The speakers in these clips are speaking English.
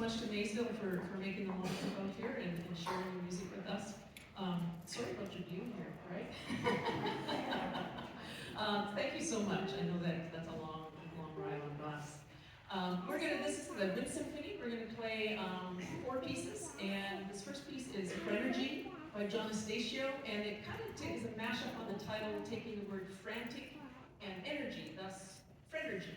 much to Maysville for making the moment to come here and sharing your music with us. Sorry about your view here, right? Thank you so much. I know that's a long ride on bus. This is the Wind Symphony. We're gonna play 4 pieces, and this first piece is Frenergy by John Astasio, and it kind of is a mashup on the title, taking the word frantic and energy, thus Frenergy.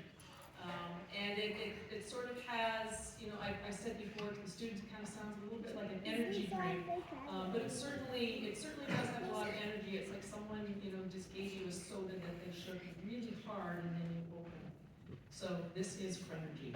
And it sort of has, I said before to the students, it kind of sounds a little bit like an energy drink, but it certainly does have a lot of energy. It's like someone, just gave you a soda that they shook really hard and then you open it. So this is Frenergy.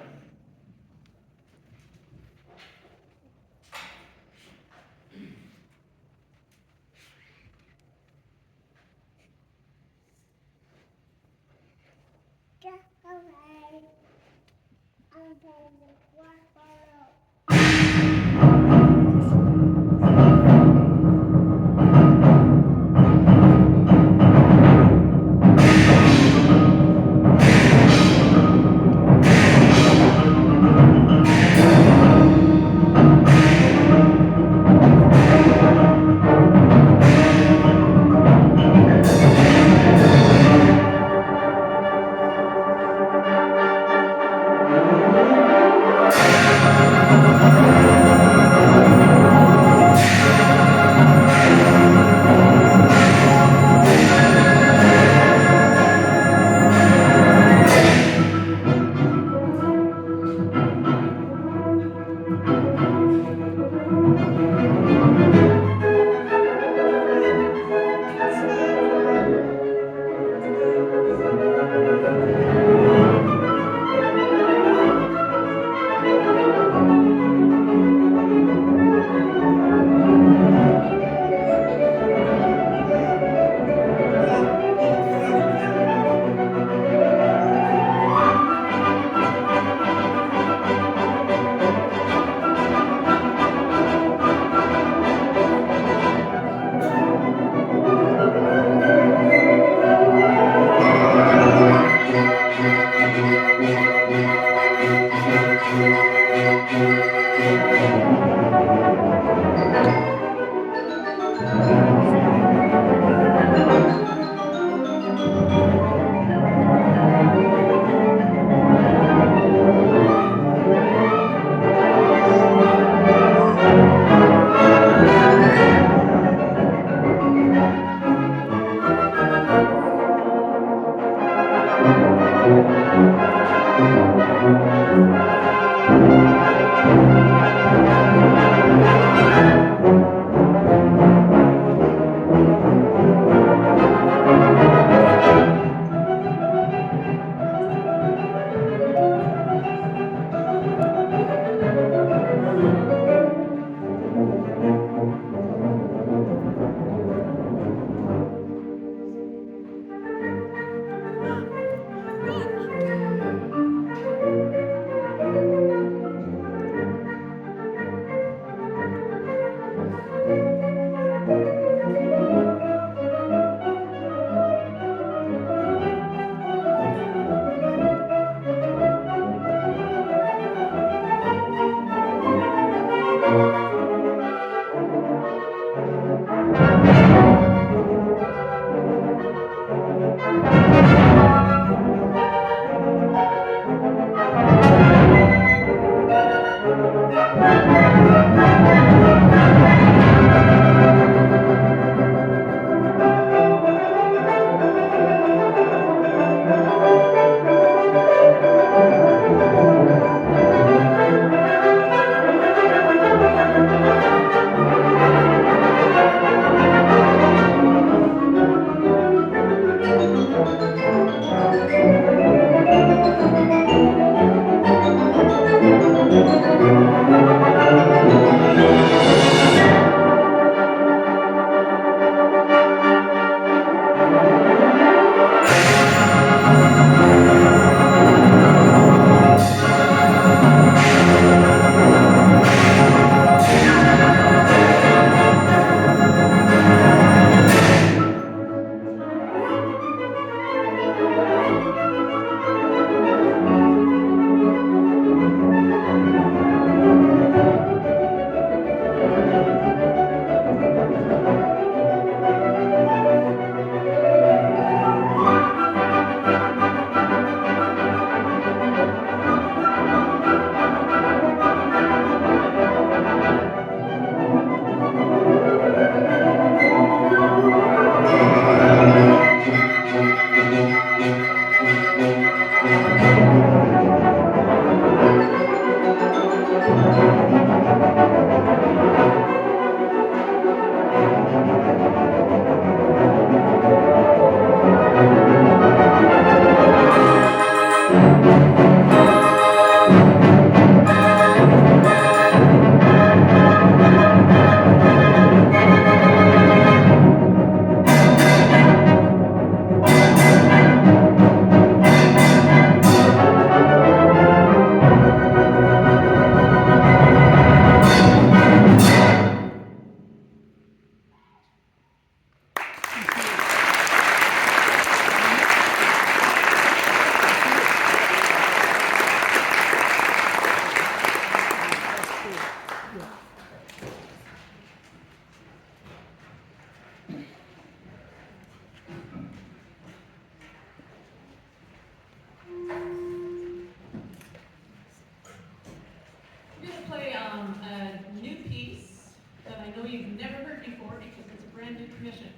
play a new piece that I know you've never heard before because it's a brand new commission.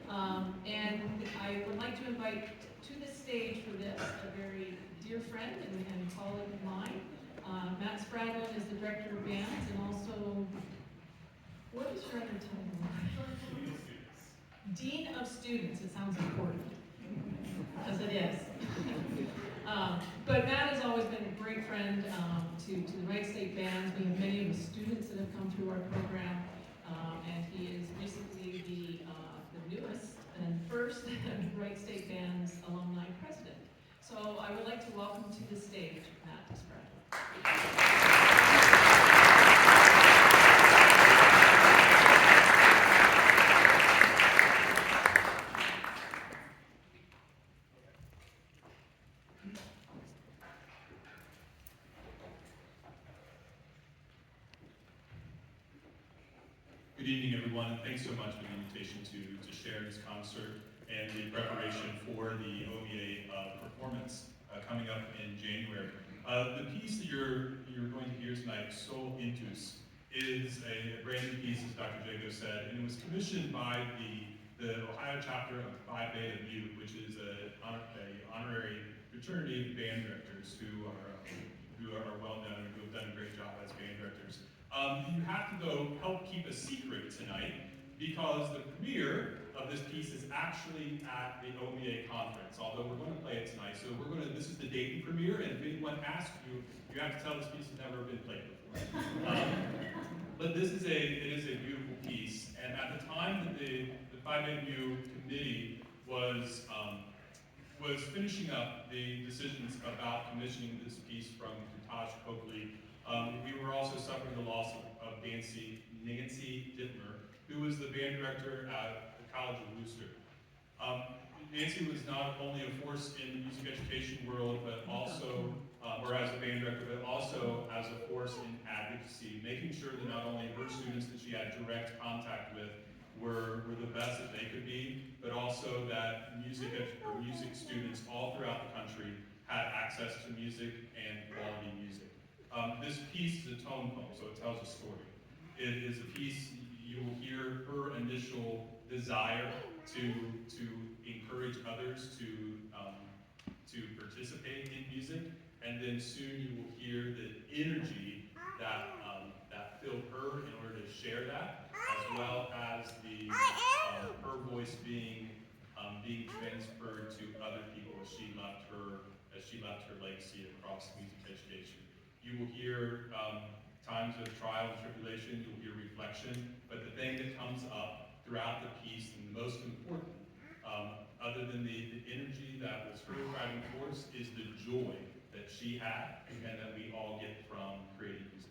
And I would like to invite to the stage for this a very dear friend and colleague of mine. Matt Spradlin is the director of bands and also, what is your other title? Dean of Students. It sounds important, because it is. But Matt has always been a great friend to the Wright State bands. We have many of the students that have come through our program, and he is recently the newest and first Wright State Band's alumni president. So I would like to welcome to the stage Matt Spradlin. Good evening, everyone, and thanks so much for the invitation to share this concert and the preparation for the OVA performance coming up in January. The piece that you're going to hear tonight, Sol Intus, is a brand new piece, as Dr. Jago said, and it was commissioned by the Ohio chapter of Phi Beta Mu, which is an honorary fraternity of band directors who are well known and who have done a great job as band directors. You have to, though, help keep a secret tonight because the premiere of this piece is actually at the OVA conference, although we're going to play it tonight. So this is the Dayton premiere, and if anyone asks you, you have to tell this piece has never been played before. But it is a beautiful piece, and at the time that the Phi Beta Mu committee was finishing up the decisions about commissioning this piece from Taj Coakley, we were also suffering the loss of Nancy Dittmer, who was the band director at the College of Wooster. Nancy was not only a force in the music education world, but also, or as a band director, but also as a force in advocacy, making sure that not only her students that she had direct contact with were the best that they could be, but also that music students all throughout the country had access to music and quality music. This piece is a tone poem, so it tells a story. It is a piece you will hear her initial desire to encourage others to participate in music, and then soon you will hear the energy that filled her in order to share that, as well as her voice being transferred to other people as she left her legacy across music education. You will hear times of trial and tribulation, you'll hear reflection, but the thing that comes up throughout the piece, and the most important, other than the energy that was her driving force, is the joy that she had and that we all get from creating music.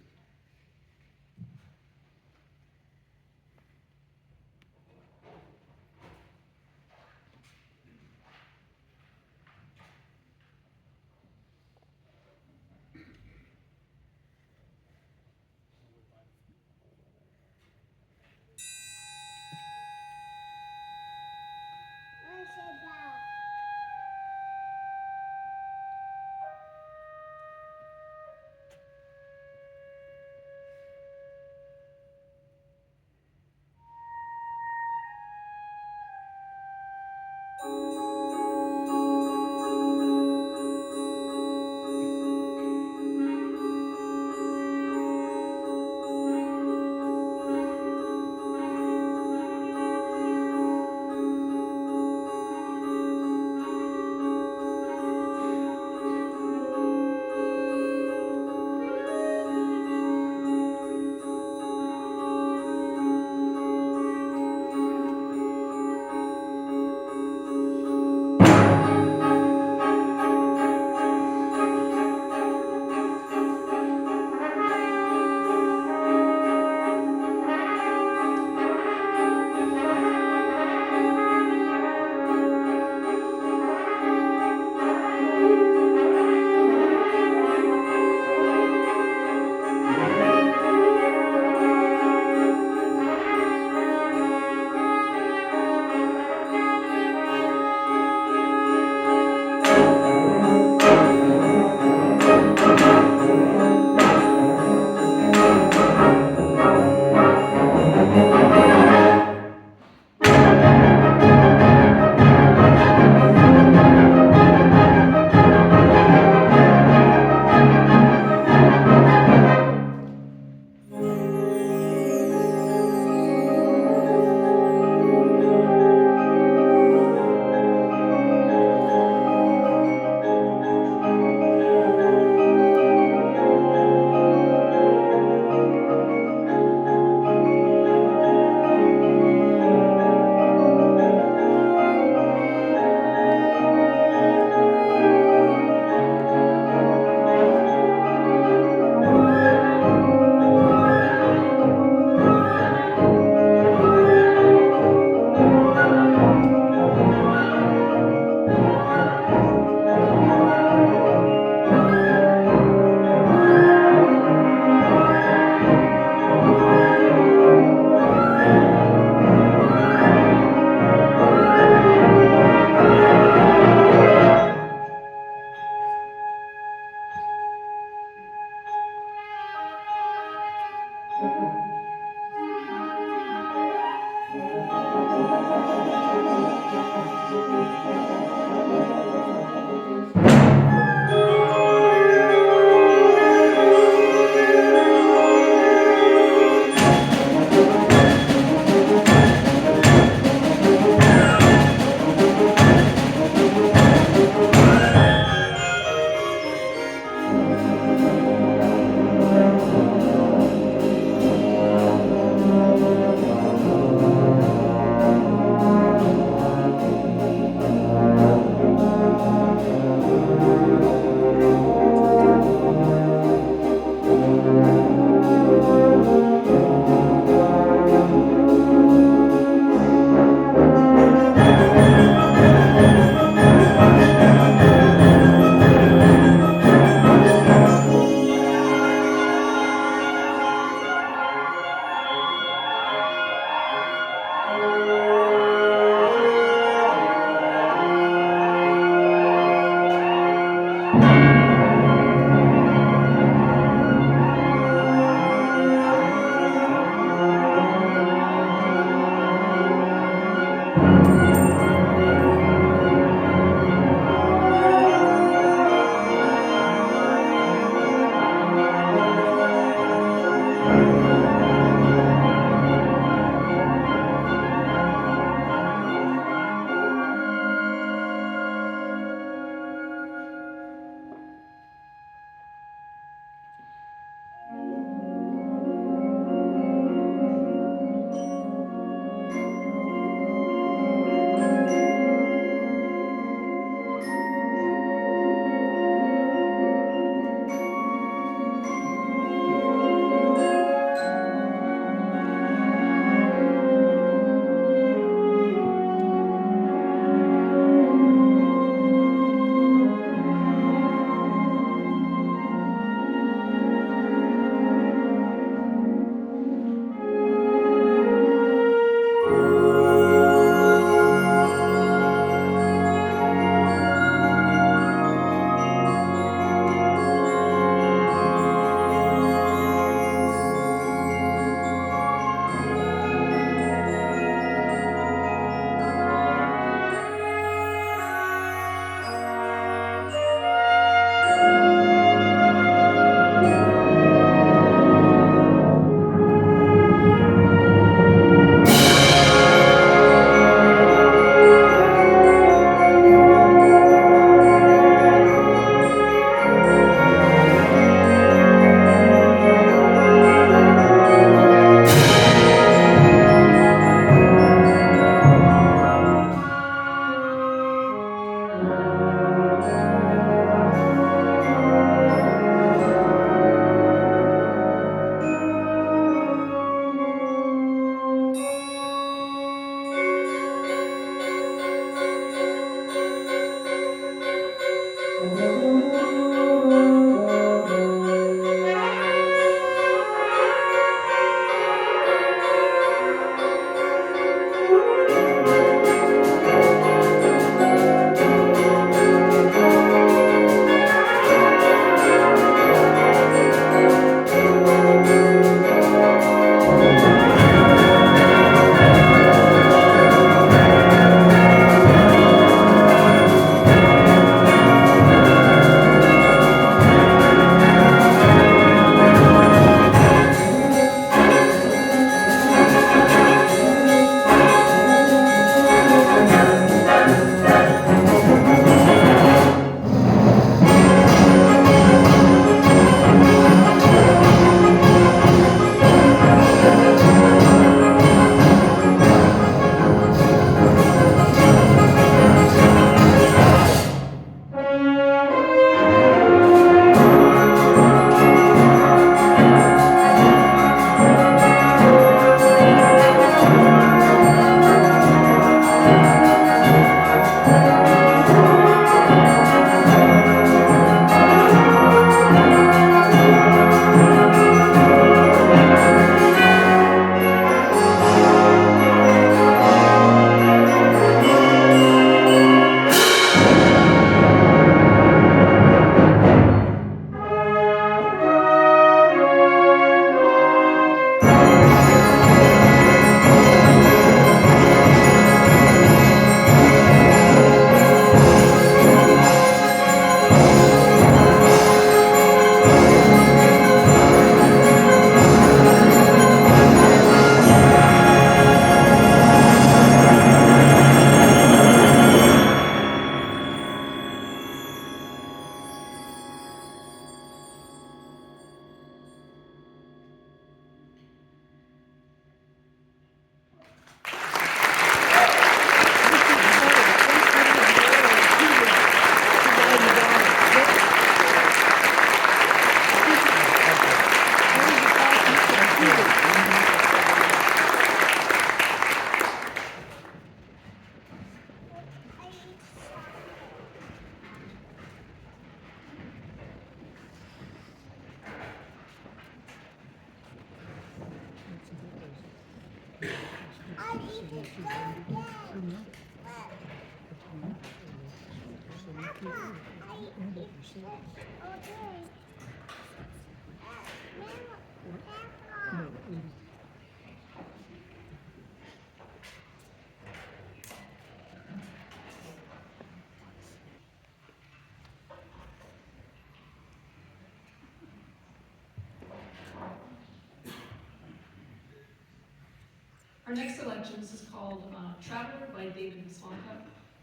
Our next selection, this is called Traveler by David Mislanka,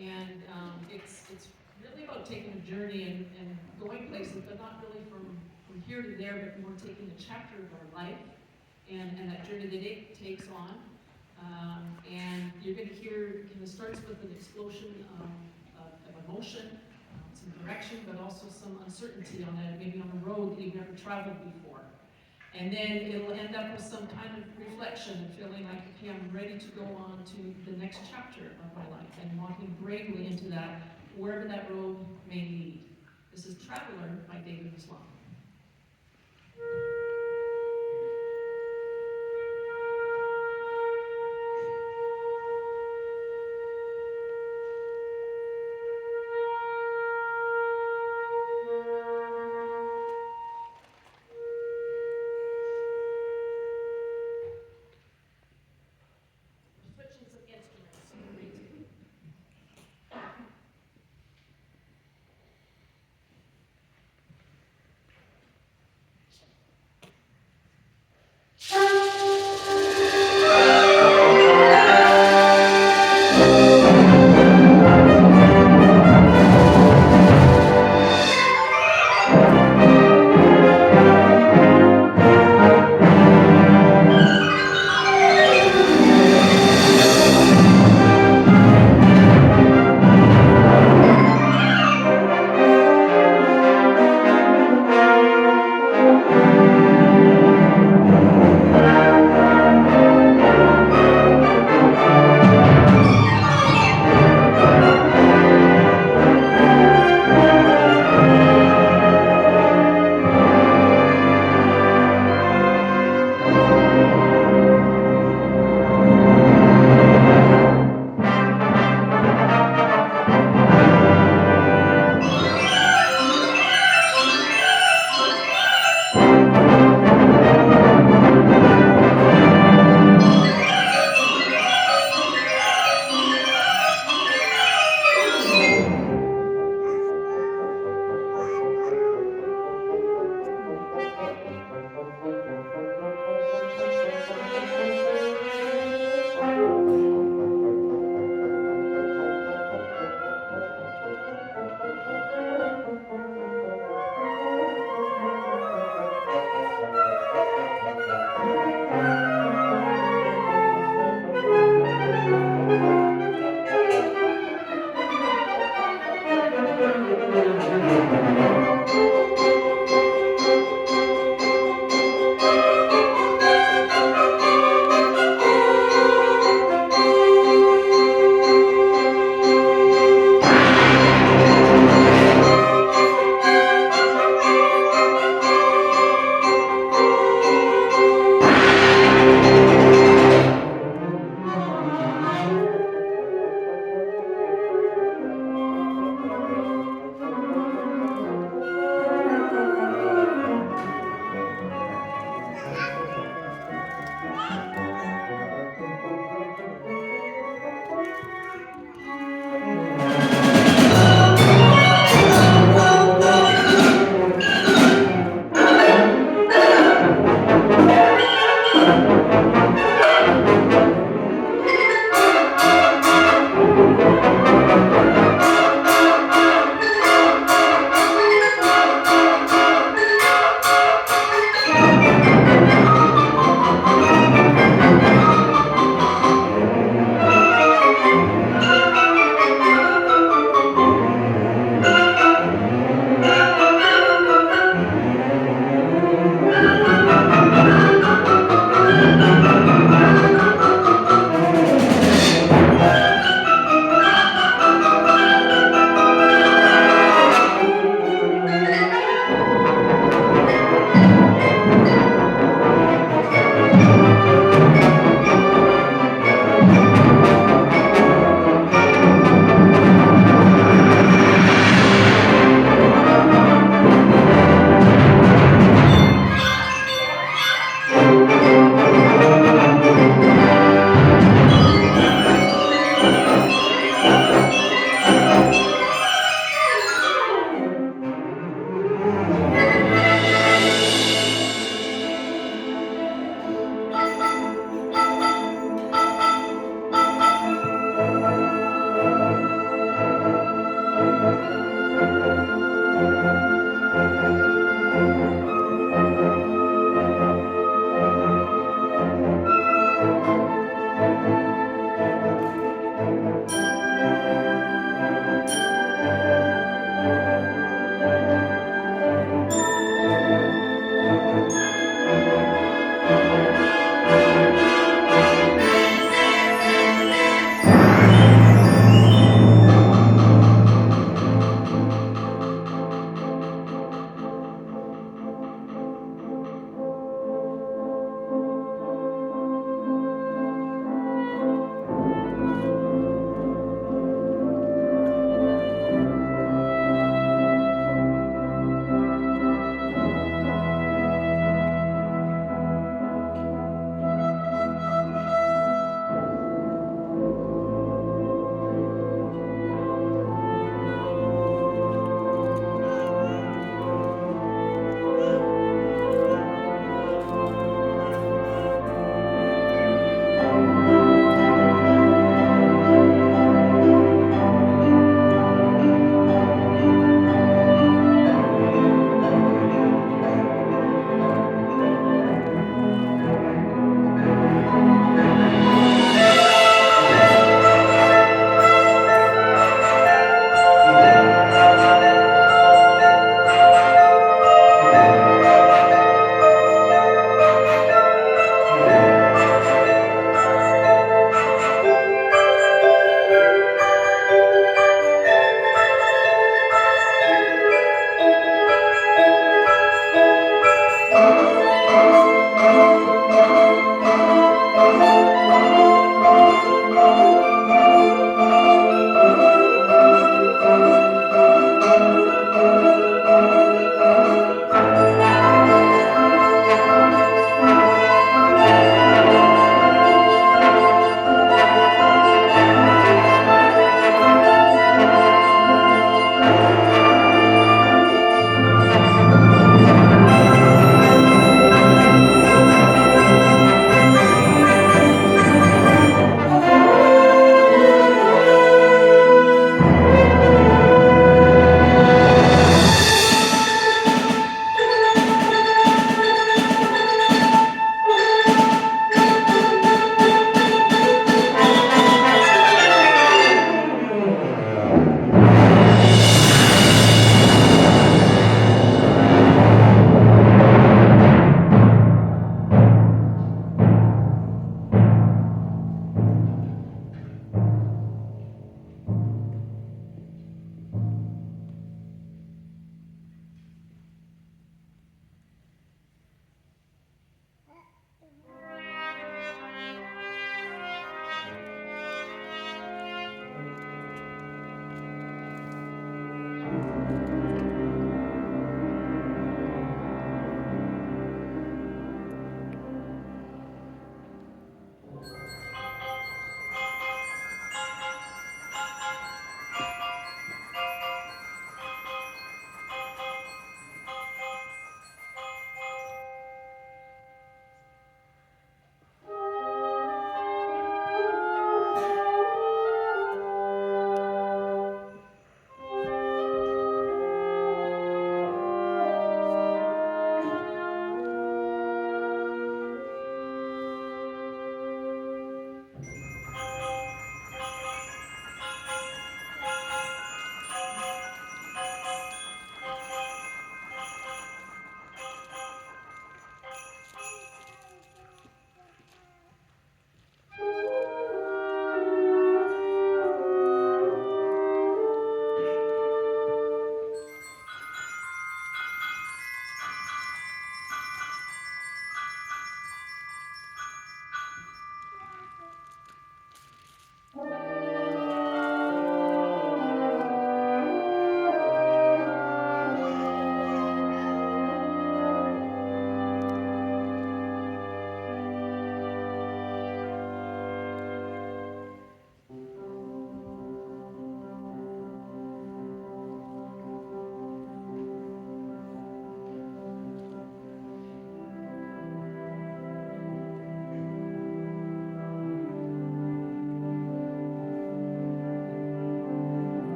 and it's really about taking a journey and going places, but not really from here to there, but more taking a chapter of our life and that journey that it takes on. And you're going to hear, it starts with an explosion of emotion, some direction, but also some uncertainty on that, maybe on a road that you've never traveled before. And then it'll end up with some kind of reflection, feeling like, okay, I'm ready to go on to the next chapter of my life and walking bravely into that, wherever that road may lead. This is Traveler by David Mislanka.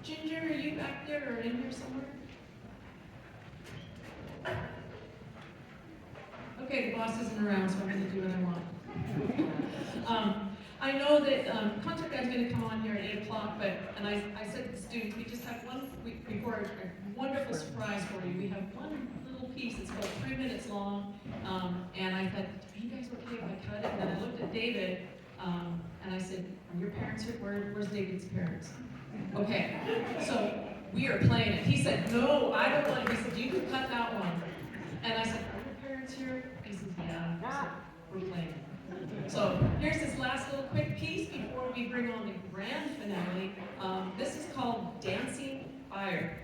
Ginger, are you back there or in here somewhere? Okay, the boss isn't around, so I'm going to do what I want. I know that concert guy's going to come on here at 8 o'clock, and I said to the students, we just have one week before a wonderful surprise for you. We have one little piece that's about 3 minutes long, and I thought, are you guys okay if I cut it? And then I looked at David, and I said, are your parents here? Where's David's parents? Okay, so we are playing it. He said, no, I don't want it. He said, you can cut that one. And I said, are your parents here? He said, yeah. I said, we're playing it. So here's this last little quick piece before we bring on the grand finale. This is called Dancing Fire.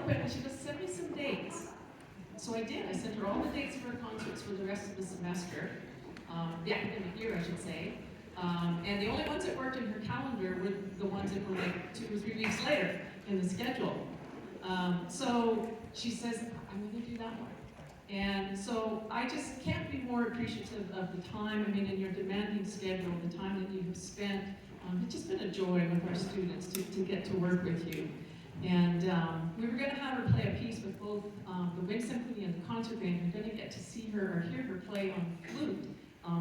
open, and she goes, send me some dates. So I did. I sent her all the dates of her concerts for the rest of the semester, the academic year, I should say. And the only ones that worked in her calendar were the ones that were like 2 or 3 weeks later in the schedule. So she says, I'm going to do that one. And so I just can't be more appreciative of the time, I mean, in your demanding schedule, the time that you have spent. It's just been a joy with our students to get to work with you. And we were going to have her play a piece with both the Wind Symphony and the concert band. You're going to get to see her or hear her play on flute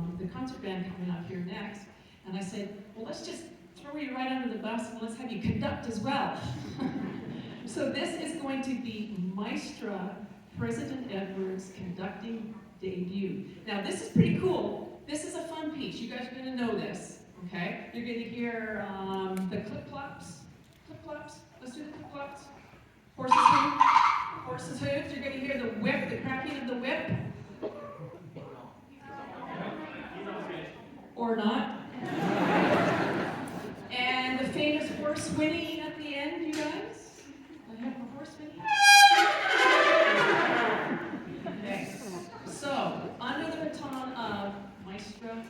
with the concert band coming up here next. And I said, well, let's just throw you right under the bus and let's have you conduct as well. So this is going to be Maestra President Edwards' conducting debut. Now this is pretty cool. This is a fun piece. You guys are going to know this, okay? You're going to hear the clip-clops. Clip-clops. Let's do the clip-clops. Horses' hooves. Horses' hooves. You're going to hear the whip, the cracking of the whip. Or not. And the famous horse whinnying at the end, you guys? I have a horse whinnying. Okay. So, under the baton of Maestra.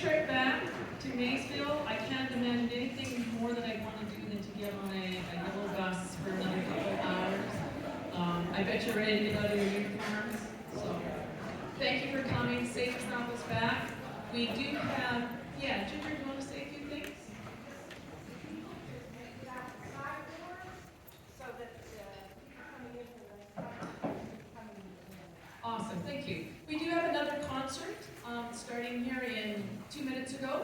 trip back to Maysville, I can't imagine anything more that I want to do than to get on a yellow bus for another couple of hours. I bet you're ready to get out of your uniforms. So, thank you for coming. Safe travels back. We do have, yeah, Ginger, do you want to say a few things? Awesome, thank you. We do have another concert starting here in 2 minutes ago.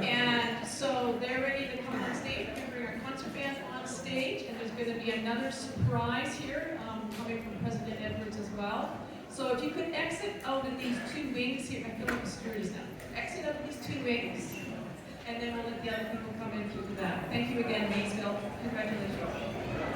And so they're ready to come on stage. We're going to bring our concert band on stage, and there's going to be another surprise here coming from President Edwards as well. So if you could exit out of these two wings here, I feel like the security's now. Exit out of these two wings, and then we'll let the other people come in through that. Thank you again, Maysville. Congratulations.